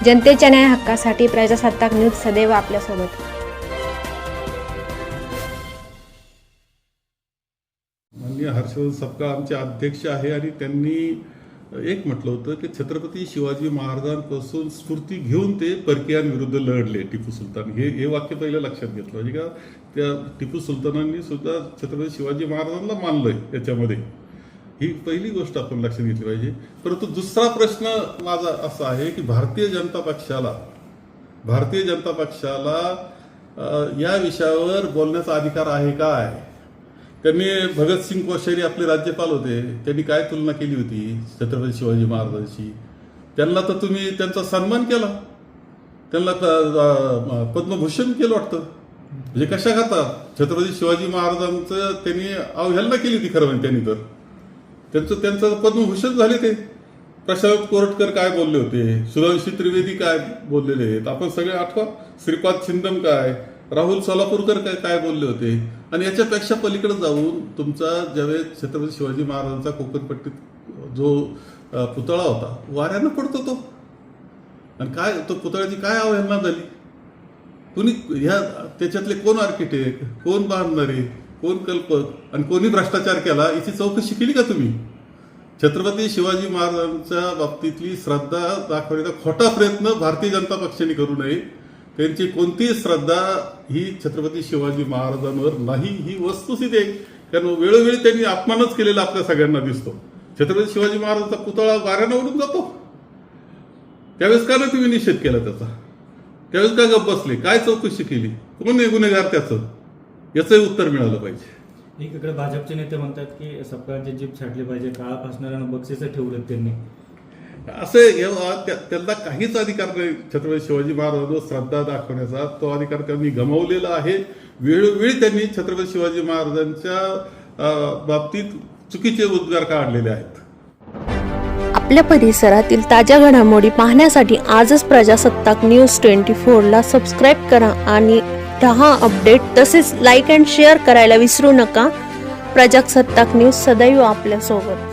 जनतेच्या न्याय हक्कासाठी प्रजासत्ताक न्यूज सदैव आपल्यासोबत। माननीय हर्षवर्धन सपकाळ आमचे अध्यक्ष आहे आणि त्यांनी एक म्हटलं होतं की छत्रपती शिवाजी महाराजांपासून स्फूर्ती घेऊन ते परकीयांविरुद्ध लढले टिपू सुलतान। हे वाक्य पहिलं लक्षात घेतलं पाहिजे का त्या टिपू सुलतानांनी सुद्धा छत्रपती शिवाजी महाराजांना मानलंय याच्यामध्ये, ही पहिली गोष्ट आपण लक्षात घेतली पाहिजे। परंतु दुसरा प्रश्न माझा असा आहे की भारतीय जनता पक्षाला या विषयावर बोलण्याचा अधिकार आहे काय? त्यांनी भगतसिंग कोश्यारी आपले राज्यपाल होते, त्यांनी काय तुलना केली होती छत्रपती शिवाजी महाराजांशी? त्यांना तर तुम्ही त्यांचा सन्मान केला, त्यांना पद्मभूषण केलं वाटतं। म्हणजे कशा करतात छत्रपती शिवाजी महाराजांचं त्यांनी अवहेलना केली होती खरं म्हणजे त्यांनी, तर त्यांचं पद्मभूषण झाले ते। प्रशांत कोरटकर काय बोलले होते, सुधांशू त्रिवेदी काय बोललेले आहेत आपण सगळे आठवा, श्रीपाद छिंदम काय, राहुल सोलापूरकर काय बोलले होते। आणि याच्यापेक्षा पलीकडे जाऊन तुमचा ज्यावेळेस छत्रपती शिवाजी महाराजांचा कोकणपट्टीत जो पुतळा होता वाऱ्यानं पडतो तो, आणि काय तो पुतळ्याची काय अवहेलना झाली? कुणी त्याच्यातले कोण आर्किटेक्ट, कोण बांधणारे, कोण कल्पक आणि कोणी भ्रष्टाचार केला याची चौकशी केली का तुम्ही? छत्रपती शिवाजी महाराजांच्या बाबतीतली श्रद्धा दाखवण्याचा खोटा प्रयत्न भारतीय जनता पक्षाने करू नये। त्यांची कोणतीही श्रद्धा ही छत्रपती शिवाजी महाराजांवर नाही, ही वस्तुस्थिती आहे। कारण वेळोवेळी त्यांनी अपमानच केलेला आपल्या सगळ्यांना दिसतो। छत्रपती शिवाजी महाराजांचा पुतळा वाऱ्यानं उडून जातो, त्यावेळेस का नाही तुम्ही निषेध केला त्याचा? त्यावेळेस का गप्प बसले? काय चौकशी केली? कोण आहे गुन्हेगार त्याचं? याचंही उत्तर मिळालं पाहिजे। एकीकडे भाजपचे नेते म्हणतात की सपकाळची जीभ छाटली पाहिजे, काळा फासणाऱ्यांना बक्षीसं ठेवलेत त्यांनी। असे त्यांना काहीच अधिकार नाही छत्रपती शिवाजी महाराजांवर श्रद्धा दाखवण्याचा, तो अधिकार त्यांनी गमावलेला आहे। वेळोवेळी त्यांनी छत्रपती शिवाजी महाराजांच्या बाबतीत चुकीचे उद्गार काढलेले आहेत। आपल्या परिसरातील ताज्या घडामोडी पाहण्यासाठी आजच प्रजासत्ताक न्यूज 24 ला सबस्क्राईब करा आणि रहा अपडेट। तसेच लाईक अँड शेअर करायला विसरू नका। प्रजासत्ताक न्यूज सदैव आपल्यासोबत।